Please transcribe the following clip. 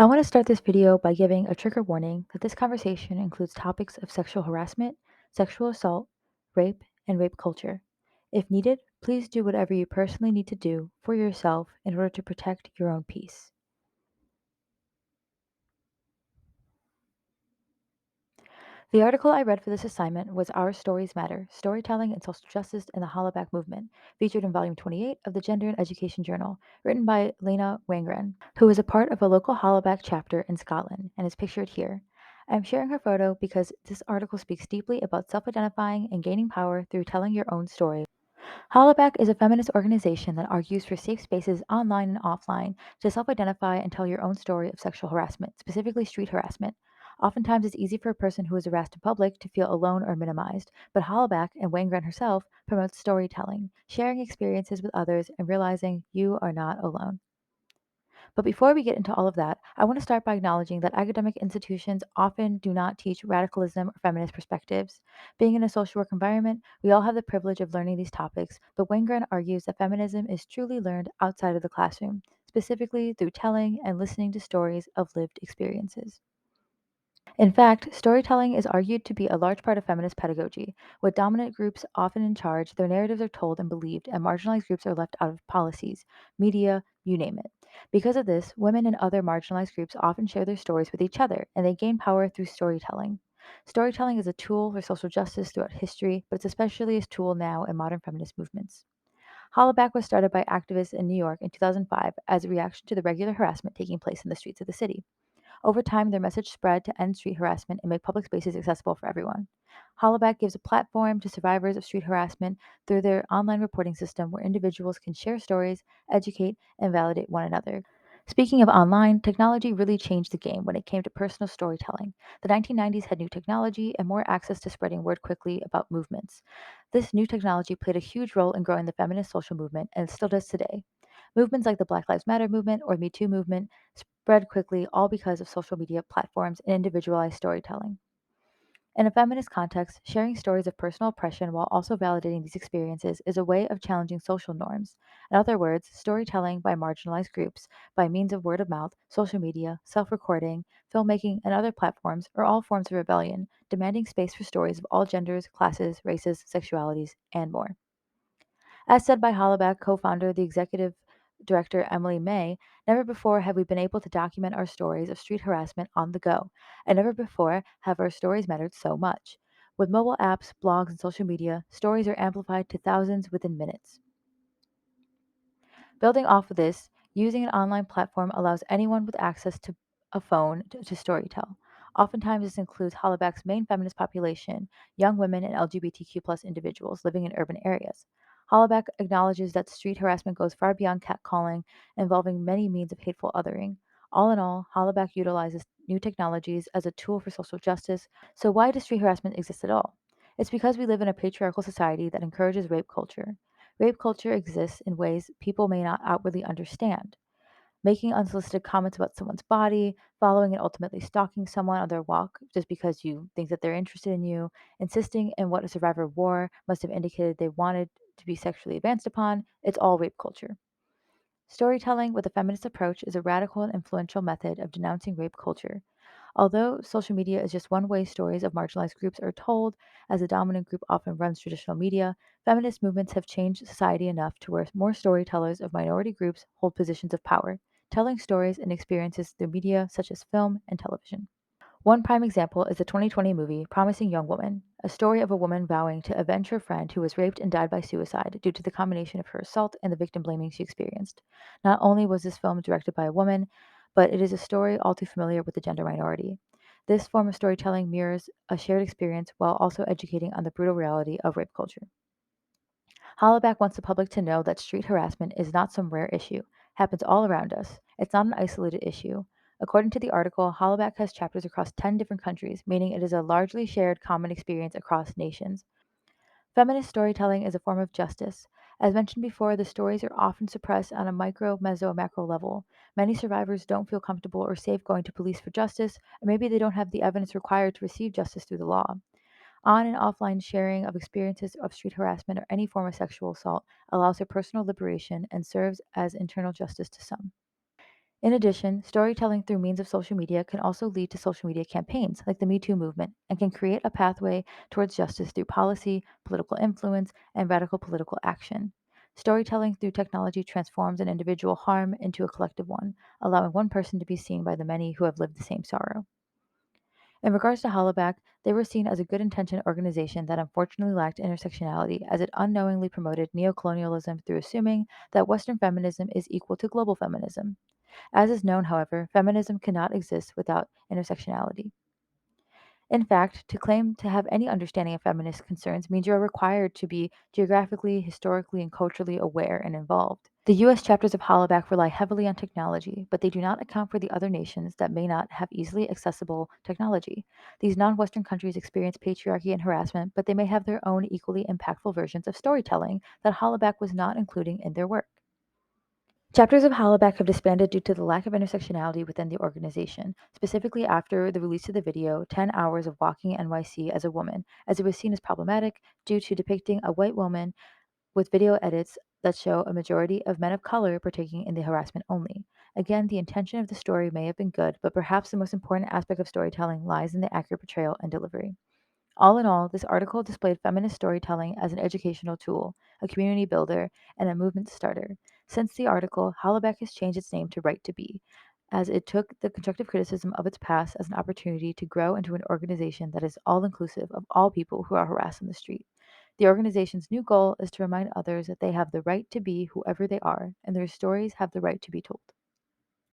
I want to start this video by giving a trigger warning that this conversation includes topics of sexual harassment, sexual assault, rape, and rape culture. If needed, please do whatever you personally need to do for yourself in order to protect your own peace. The article I read for this assignment was Our Stories Matter Storytelling and Social Justice in the Hollaback Movement, featured in Volume 28 of the Gender and Education Journal, written by Lena Wånggren, who is a part of a local Hollaback chapter in Scotland and is pictured here. I'm sharing her photo because this article speaks deeply about self identifying and gaining power through telling your own story. Hollaback is a feminist organization that argues for safe spaces online and offline to self identify and tell your own story of sexual harassment, specifically street harassment. Oftentimes, it's easy for a person who is harassed in public to feel alone or minimized, but Hollaback and Wånggren herself promotes storytelling, sharing experiences with others, and realizing you are not alone. But before we get into all of that, I want to start by acknowledging that academic institutions often do not teach radicalism or feminist perspectives. Being in a social work environment, we all have the privilege of learning these topics, but Wengren argues that feminism is truly learned outside of the classroom, specifically through telling and listening to stories of lived experiences. In fact, storytelling is argued to be a large part of feminist pedagogy. With dominant groups often in charge, their narratives are told and believed, and marginalized groups are left out of policies, media, you name it. Because of this, women and other marginalized groups often share their stories with each other, and they gain power through storytelling. Storytelling is a tool for social justice throughout history, but it's especially a tool now in modern feminist movements. Hollaback was started by activists in New York in 2005 as a reaction to the regular harassment taking place in the streets of the city. Over time, their message spread to end street harassment and make public spaces accessible for everyone. Hollaback gives a platform to survivors of street harassment through their online reporting system where individuals can share stories, educate, and validate one another. Speaking of online, technology really changed the game when it came to personal storytelling. The 1990s had new technology and more access to spreading word quickly about movements. This new technology played a huge role in growing the feminist social movement and it still does today. Movements like the Black Lives Matter movement or Me Too movement spread quickly, all because of social media platforms and individualized storytelling. In a feminist context, sharing stories of personal oppression while also validating these experiences is a way of challenging social norms. In other words, storytelling by marginalized groups by means of word of mouth, social media, self recording, filmmaking, and other platforms are all forms of rebellion, demanding space for stories of all genders, classes, races, sexualities, and more. As said by Hollaback co founder, the executive director Emily May, never before have we been able to document our stories of street harassment on the go, and never before have our stories mattered so much. With mobile apps, blogs, and social media, stories are amplified to thousands within minutes. Building off of this, using an online platform allows anyone with access to a phone to storytell. Oftentimes, this includes Hollaback's main feminist population, young women and LGBTQ individuals living in urban areas. Hollaback acknowledges that street harassment goes far beyond catcalling, involving many means of hateful othering. All in all, Hollaback utilizes new technologies as a tool for social justice. So, why does street harassment exist at all? It's because we live in a patriarchal society that encourages rape culture. Rape culture exists in ways people may not outwardly understand. Making unsolicited comments about someone's body, following and ultimately stalking someone on their walk just because you think that they're interested in you, insisting in what a survivor wore must have indicated they wanted to be sexually advanced upon, it's all rape culture. Storytelling with a feminist approach is a radical and influential method of denouncing rape culture. Although social media is just one way stories of marginalized groups are told, as the dominant group often runs traditional media, feminist movements have changed society enough to where more storytellers of minority groups hold positions of power, telling stories and experiences through media such as film and television. One prime example is the 2020 movie Promising Young Woman, a story of a woman vowing to avenge her friend who was raped and died by suicide due to the combination of her assault and the victim blaming she experienced. Not only was this film directed by a woman, but it is a story all too familiar with the gender minority. This form of storytelling mirrors a shared experience while also educating on the brutal reality of rape culture. Hollaback wants the public to know that street harassment is not some rare issue, happens all around us. It's not an isolated issue. According to the article, Hollaback has chapters across 10 different countries, meaning it is a largely shared common experience across nations. Feminist storytelling is a form of justice. As mentioned before, the stories are often suppressed on a micro, meso, macro level. Many survivors don't feel comfortable or safe going to police for justice, or maybe they don't have the evidence required to receive justice through the law. On and offline sharing of experiences of street harassment or any form of sexual assault allows for personal liberation and serves as internal justice to some. In addition, storytelling through means of social media can also lead to social media campaigns like the Me Too movement and can create a pathway towards justice through policy, political influence, and radical political action. Storytelling through technology transforms an individual harm into a collective one, allowing one person to be seen by the many who have lived the same sorrow. In regards to Hollaback, they were seen as a good intentioned organization that unfortunately lacked intersectionality as it unknowingly promoted neocolonialism through assuming that Western feminism is equal to global feminism. As is known, however, feminism cannot exist without intersectionality. In fact, to claim to have any understanding of feminist concerns means you are required to be geographically, historically, and culturally aware and involved. The US chapters of Hollaback rely heavily on technology, but they do not account for the other nations that may not have easily accessible technology. These non Western countries experience patriarchy and harassment, but they may have their own equally impactful versions of storytelling that Hollaback was not including in their work. Chapters of Hollaback have disbanded due to the lack of intersectionality within the organization, specifically after the release of the video 10 Hours of Walking NYC as a Woman, as it was seen as problematic due to depicting a white woman with video edits that show a majority of men of color partaking in the harassment only. Again, the intention of the story may have been good, but perhaps the most important aspect of storytelling lies in the accurate portrayal and delivery. All in all, this article displayed feminist storytelling as an educational tool, a community builder, and a movement starter. Since the article, Hollaback has changed its name to Right to Be, as it took the constructive criticism of its past as an opportunity to grow into an organization that is all inclusive of all people who are harassed on the street. The organization's new goal is to remind others that they have the right to be whoever they are, and their stories have the right to be told.